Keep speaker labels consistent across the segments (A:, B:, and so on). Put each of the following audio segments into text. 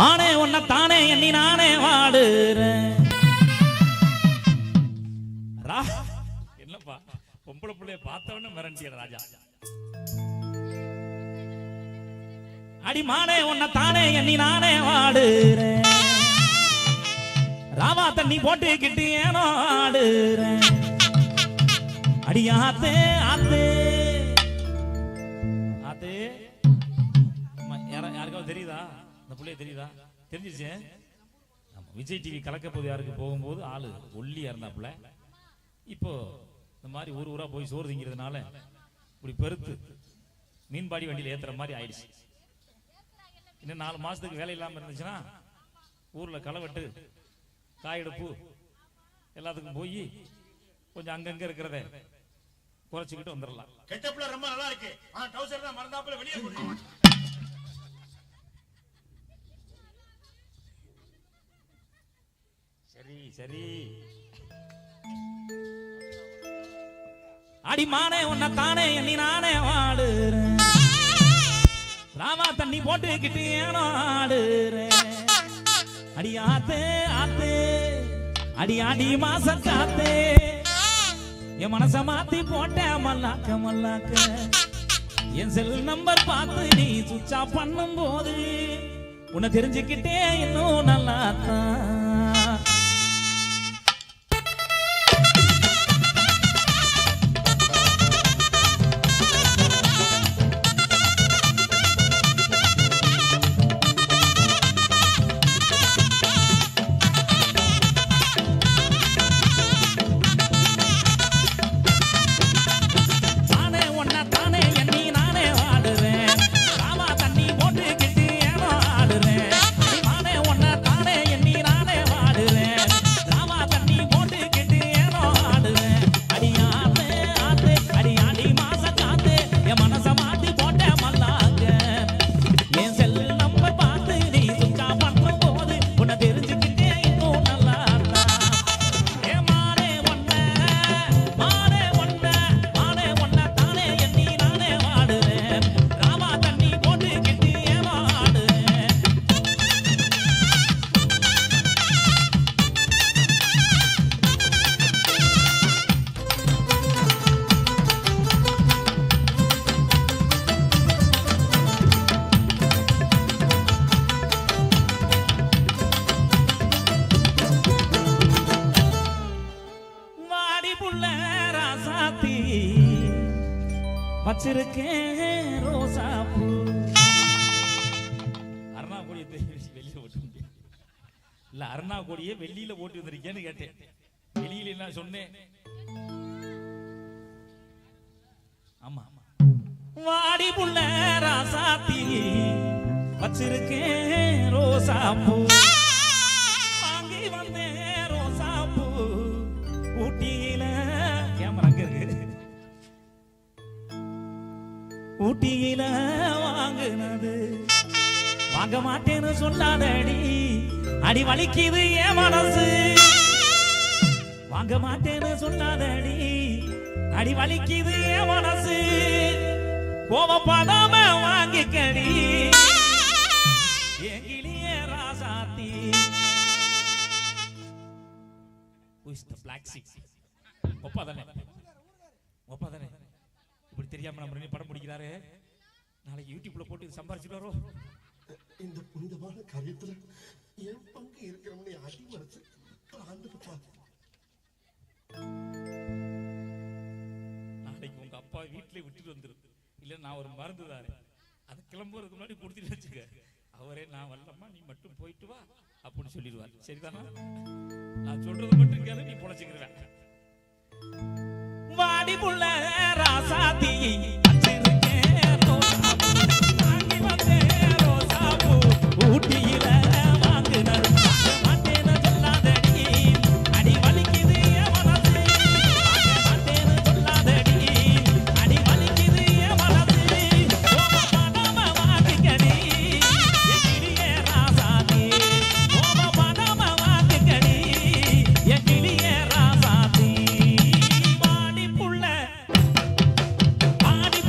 A: மானே உன்னை தானே எண்ணி நானே வாடுறேன். என்னப்பா பொம்பளை பிள்ளைய பார்த்தவன மிரண்டிய ராஜா. அடி மானே உன்னை தானே எண்ணி நானே வாடுறேன். ராவா தண்ணி போட்டுக்கிட்டு ஏனோ ஆடுறேன். அடி ஆத்தே ஆத்தே ஆத்தே. யாருக்காவது தெரியுதா? அந்த பிள்ளைய தெரியுதா? தெரிஞ்சிச்சு. விஜய் டிவி கலக்க போது யாருக்கு போகும்போது ஆளு ஒல்லியா இருந்தாப்புல. இப்போ இந்த மாதிரி ஊர் ஊரா போய் சோறு திங்கிறதுனால இப்படி பெருத்து மீன்பாடி வண்டியில் ஏத்துற மாதிரி ஆயிடுச்சு. இன்னும் 4 மாசத்துக்கு வேலை இல்லாம இருந்துச்சுன்னா ஊர்ல களவெட்டு காயெடுப்பு எல்லாத்துக்கும் போய் கொஞ்சம் அங்கங்க இருக்கிறத குறைச்சிக்கிட்டு வந்துடலாம்.
B: கெட்டப்ல ரொம்ப நல்லா இருக்கு. டவுசர் தான் மறந்தாப்புல வெளியே போடு.
A: சரி சரி. அடி மானே உன்னை தானே எண்ணி நானே வாடுறேன். ராமா தண்ணி போட்டுக்கிட்டு ஏனோ ஆடுறேன். அடி ஆத்தே ஆத்தே அடி அடி மாசம் காத்தே என் மனச மாத்தி போட்ட மல்லாக்க மல்லாக்க. என் செல் நம்பர் பார்த்து நீ சுவிட்ச் ஆஃப் பண்ணும் போது உன்னை தெரிஞ்சுக்கிட்டே இன்னும் நல்லாத்தான். வச்சிருக்கேன் ரோசா பூ. அருணா கொடியை வெளியில ஓட்டு இல்ல, அருணா கொடியை வெளியில ஓட்டு வந்திருக்கேன்னு கேட்டேன். வெளியில என்ன சொன்னேன்? ஆமா வாடி புள்ள ராசாத்தி வச்சிருக்கேன் ரோசா பூ. வாங்கி வந்தேன் ரோசா பூ ஊட்டியில. கேமரா அங்க இருக்கு. ஊட்டியில வாங்குனது வாங்க மாட்டேன்னு சொல்லாதடி. அடி வலிக்குது என் மனசு. வாங்க மாட்டேன்னு சொல்லாதடி. அடி வலிக்குது என் மனசு. கோவப்படாம வாங்கிக்கடி எங்கிலியே ராசாத்தி. ஒப்பாதானே ஒப்பாதானே. இப்படி தெரியாம நம்ம படம் பிடிக்கிறாரு. நாளைக்கு யூடியூப்ல போட்டு சம்பாரிச்சுட்டாரோ.
B: இந்த புனிதமான காரியத்துல என் பங்கு இருக்கிறவனை அடி மனசு
A: நாளைக்கு உங்க அப்பா வீட்டுல விட்டுட்டு வந்துரு. இல்ல நான் ஒரு மருந்து தாரேன், அது கிளம்புறதுக்கு முன்னாடி கொடுத்துட்டு வச்சுக்க. அவரே நான் வரலம்மா நீ மட்டும் போயிட்டு வா அப்படின்னு சொல்லிடுவார். சரிதானா? நான் சொல்றது மட்டும் கேளு, நீ பொழைச்சுக்கிறேன். வாடி புள்ள ராசாத்தி ஊட்டியில வாங்குனது மாட்டேன்னு சொல்லாதடி. அடி வலிக்குது என் மனசு. மாட்டேன்னு சொல்லாதடி. அடி வலிக்குது என் மனசு. கோபப்படாம வாங்கிக்கடி எங்கிலியே ராசாத்தி. கோபப்படாம வாங்கிக்கடி எங்கிலியே ராசாத்தி. வாடி புள்ள வாடி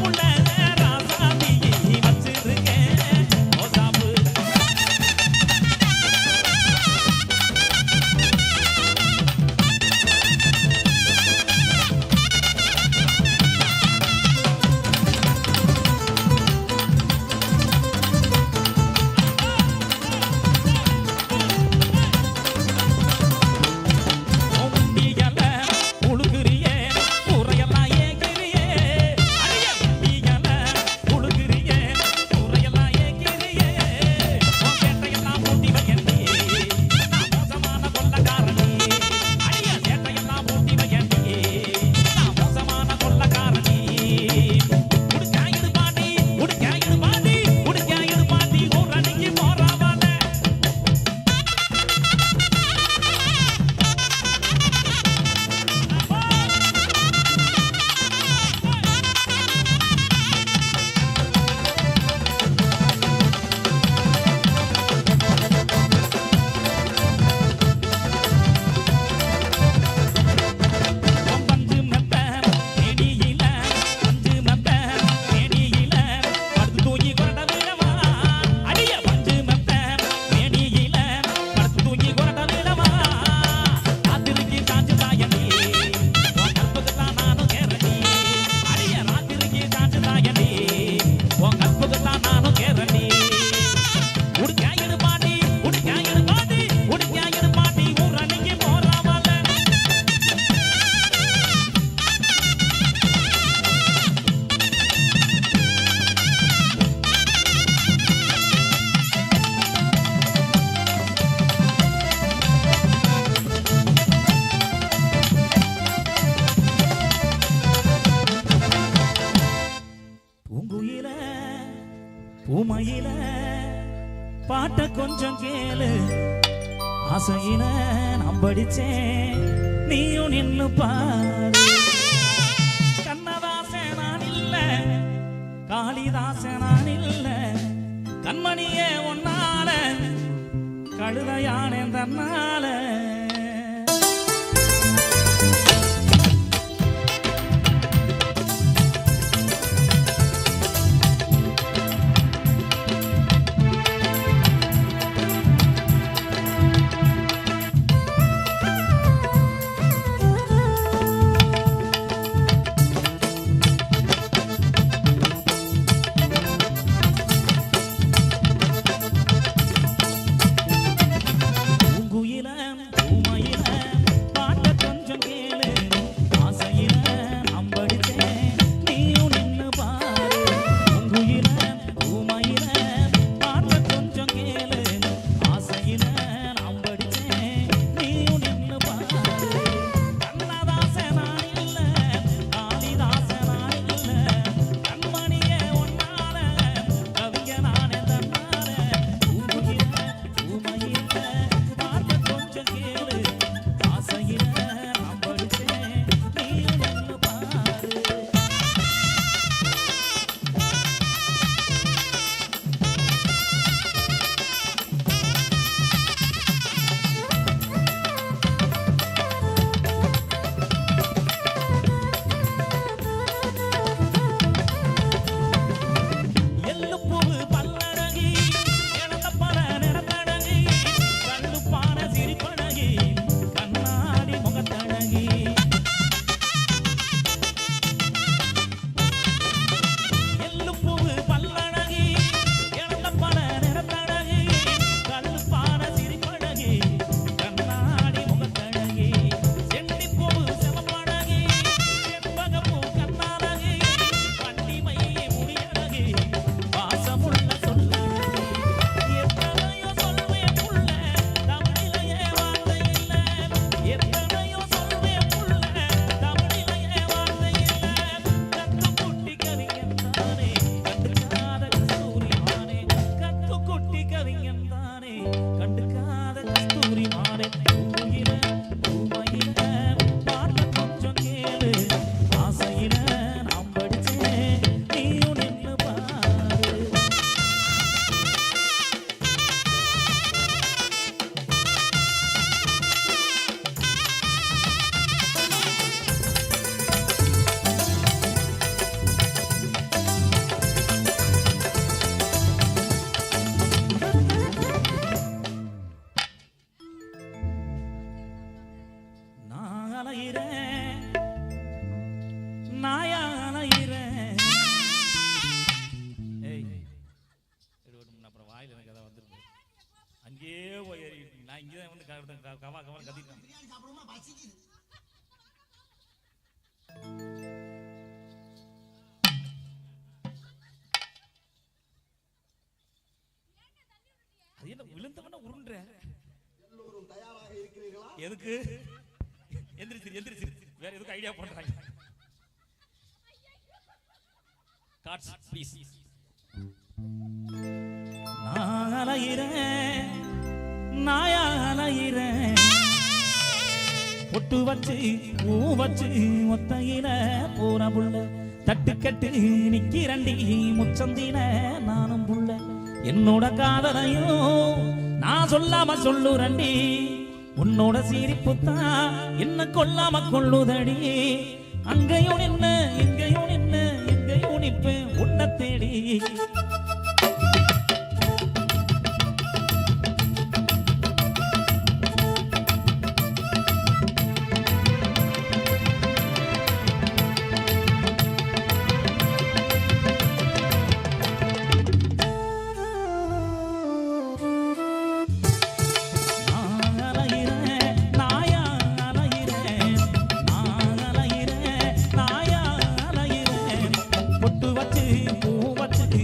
A: ஊமையில பாட்ட கொஞ்சம் கேளு ஆசையில நான் படிச்சேன் நீயும் நின்னு பாரு கண்ணதாசன் நான் இல்ல காளிதாசன் நான் இல்ல கண்மணியே ஒன்னால கழுதையானே தன்னால விழுந்தவன உருண்ட எதுக்கு எந்திரிச்சு எந்திரிச்சு வேற எதுக்கு ஐடியா பண்றாங்க காட்ஸ் ப்ளீஸ் நான் அலையிறேன் நாயா அலையிறேன் பொட்டு வச்சு பூ வச்சு ஒத்தையில போற புள்ள தட்டு கட்டு நிக்கிறண்டி முச்சந்தின நானும் புள்ள என்னோட காதலையும் நான் சொல்லாம சொல்லுறண்டி உன்னோட சிரிப்புத்தான் என்ன கொல்லாம கொள்ளுதடி அங்கேயும் நின்னு எங்கேயும் நின்னு எங்கேயும் நிப்பு உன்னை தேடி பொட்டு வச்சு பூ வச்சு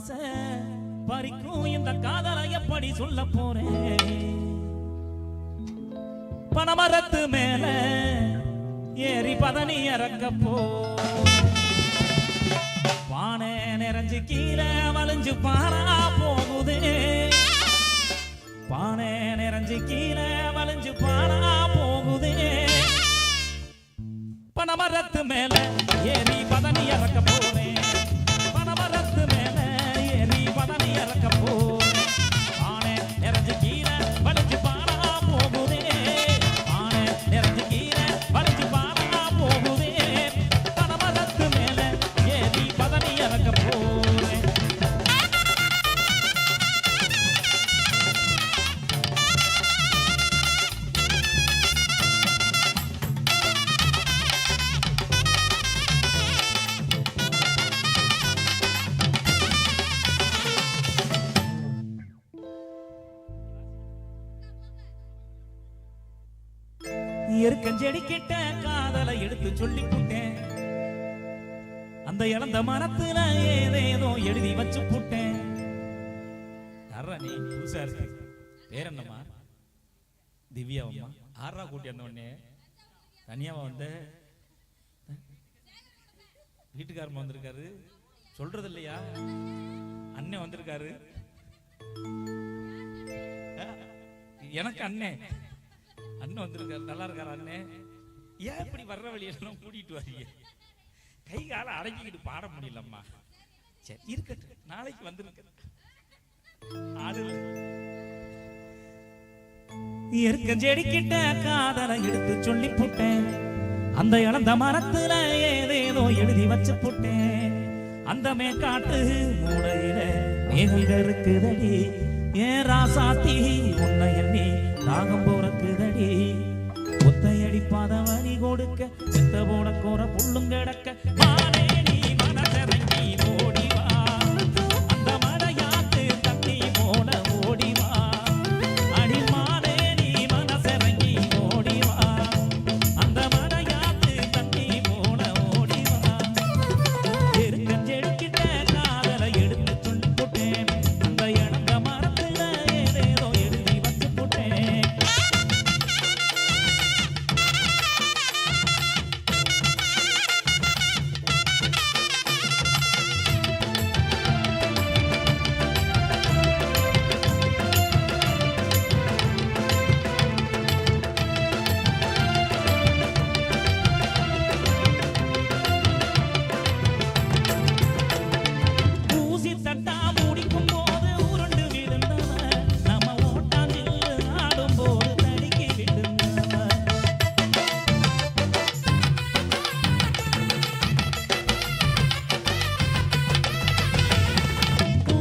A: மனச பறிக்கும் இந்த காதலை எப்படி சொல்ல போறேன்? பனமரத்து மேல ஏறி பதனி இறக்க போ பானை நிறைஞ்சு கீழே வளைஞ்சு பானா போகுதே. பானை நிறைஞ்சு கீழே வளைஞ்சு பானா போகுதே. பனமரத்து மேல ஏறி பதனி இறக்க போறேன். பனமரத்து மேல ஏறி பதனி இறக்க போறேன். பானை நிறைஞ்சு கீழே வளைஞ்சு பானா போகுதே. பானை நிறைஞ்சு கீழே வளைஞ்சு பானா போகுதே. பனமரத்து மேல ஏறி பதனி இறக்க போறேன். எருக்கஞ்செடி கிட்ட காதலை எடுத்து சொல்லி புட்டேன். அந்த இழந்த மரத்துல ஏதேதோ எழுதி வச்சு புட்டேன். யாரா நீ புதுசா இருக்கு? பேர் என்னம்மா? திவ்யா அம்மா. ஆறா கூட்டி வந்தோடனே தனியாவா வந்த? வீட்டுக்காரமா வந்திருக்காரு, சொல்றது இல்லையா? அண்ணன் வந்திருக்காரு. எனக்கு அண்ணன் அண்ணன் வந்திருக்காரு. நல்லா இருக்காரு அண்ணன். ஏன் இப்படி வர்ற வழியெல்லாம் கூட்டிட்டு வரீங்க? கை கால அடங்கிக்கிட்டு பாட முடியலம்மா. சரி இருக்கட்டும், நாளைக்கு வந்திருக்க. எருக்கஞ்செடி கிட்ட காதலை எடுத்து சொல்லி புட்டேன். அந்த இழந்த மரத்துல ஏதேதோ எழுதி வச்சு புட்டேன். அந்த மேற்காட்டு மூடையில மேகங்கள் இருக்குதடி. ஏன் ராசாத்தி உன்னை எண்ணி தாகம் போறக்குதடி. ஒத்தையடி பாதவனி கொடுக்க செத்த போட கோர புள்ளும் கிடக்க மானே நீ மனசரங்கி ஓடிவா. அந்த மழையாத்து தண்ணி போல ஓடிவா. அடிமானே நீ மனசரங்கி ஓடிவா. அந்த மழையாத்து தண்ணி போல ஓடிவா. எருக்கஞ்செடிக்கிட்ட காதலை எடுத்து சொல்லி போட்டேன். அந்த இழந்த மரத்துல ஏதேதோ எழுதி வச்சு போட்டேன். ஊசி தட்டா முடிக்கும் போது உருண்டு விழுந்தவன். நம்ம ஓட்டாஞ்சில்லு ஆடும் போது தடுக்கி விழுந்தவன்.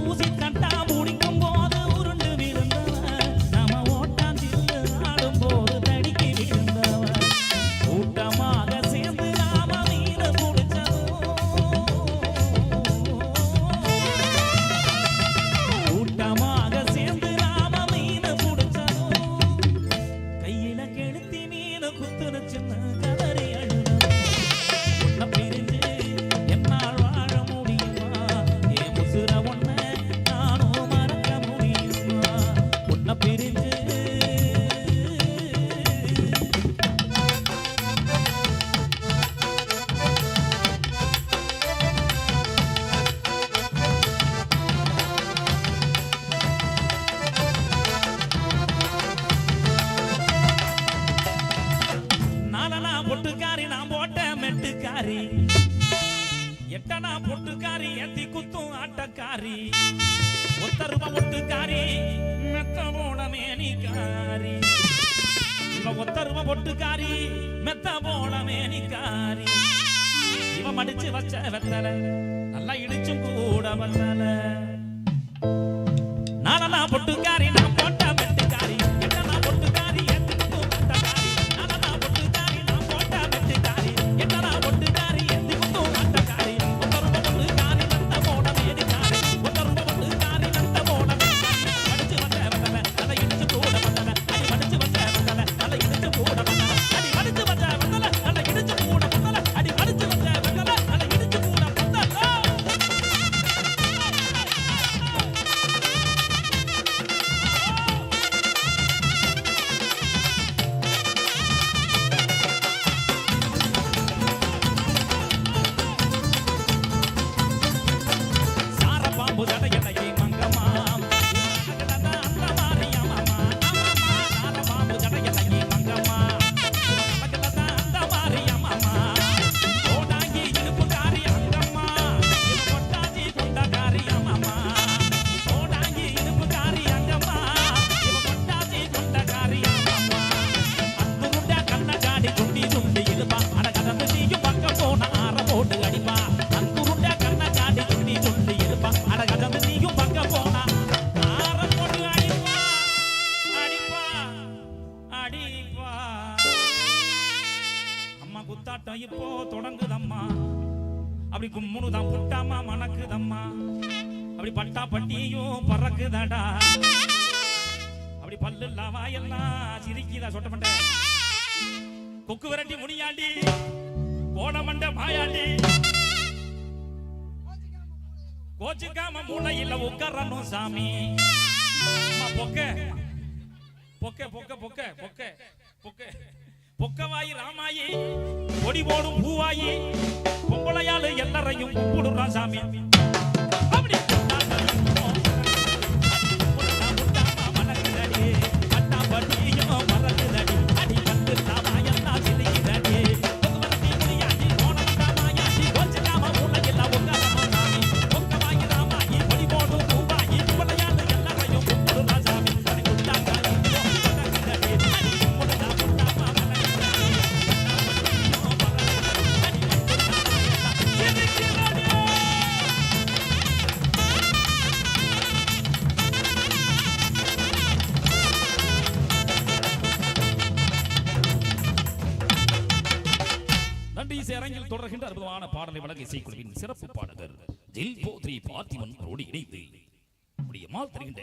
A: ஊசி தட்டா முடிக்கும் போது உருண்டு விழுந்தவன். நம்ம ஓட்டாஞ்சில்லு ஆடும் போது தடுக்கி விழுந்தவன். கூட்டமாக சேர்ந்து நாம மீன் பிடிச்சதும். கூட்டமாக சேர்ந்து நாம மீன் பிடிச்சதும். கையில கெளுத்தி மீன் குத்துன சின்ன கதறி அழுததும். உன்னை பிரிஞ்சு என்னால் வாழ முடியுமா? என் உசுர உன்னை நானும் மறக்க முடியுமா? உன்னை பிரிஞ்சு நாலனா பொட்டுக்காரி நான் போட்ட மெட்டுக்காரி. எட்டனா பொட்டுக்காரி ஏத்தி குத்தும் ஆட்டக்காரி. ஒத்தருவ பொட்டுக்காரி மெத்த போன மேனிக்காரி. இவ ஒத்தருவ பொட்டுக்காரி மெத்த போன மேனிக்காரி. இவ மடிச்சு வச்ச வெத்தல நல்லா இடிச்சும் கூட வந்தல. நாலனா பொட்டுக்காரி நான் போட்ட மெட்டுக்காரி. எட்டனா பொட்டுக்காரி ஏத்தி குத்தும் ஆட்டக்காரி. நாலனா பொட்டுக்காரி நான் போட்ட மெட்டுக்காரி. எட்டனா பொட்டுக்காரி ஏத்தி குத்தும் ஆட்டக்காரி. ஒத்தருவ பொட்டுக்காரி மெத்த போன மேனிக்காரி. ஒத்தருவ பொட்டுக்காரி மெத்த போன மேனிக்காரி. மடிச்சு வச்ச வெத்தல நல்லா இடிச்சு கூட வந்தல. அடி மடிச்சு வச்ச வெத்தல நல்லா இடிச்சு கூட வந்தல. அடி மடிச்சு வச்ச வெத்தல நல்லா இடிச்சு கூட வந்தல. அடி மடிச்சு வச்ச வெத்தல நல்லா இடிச்சு கூட வந்தல. அப்படி கும்முனுதான் புட்டாமா மணக்குதம்மா அப்படி பட்டா பட்டியும் பறக்குதாடா அப்படி பல்லு இல்லாம எல்லாம் சிரிக்குதா சொட்ட மண்டை கொக்கு விரட்டி முனியாண்டி போன மண்டை மாயாண்டி கோச்சுக்காம மூளையில உட்காரணும் சாமி பொக்க பொக்க பொக்க பொக்க பொக்க பொக்க பொக்கவாயி ராமாயி கொடி போடும் பூவாயி பொம்பளையாளு எல்லாரையும் கும்பிடுறான் சாமி அப்படி அரங்கில் தொடர்கின்ற அற்புதமான பாடலை வழங்க இசைக்குழுவின் சிறப்பு பாடகர் ஜில் போத்ரி பார்த்திபன் ரோடி இணைந்து மால் தருகின்ற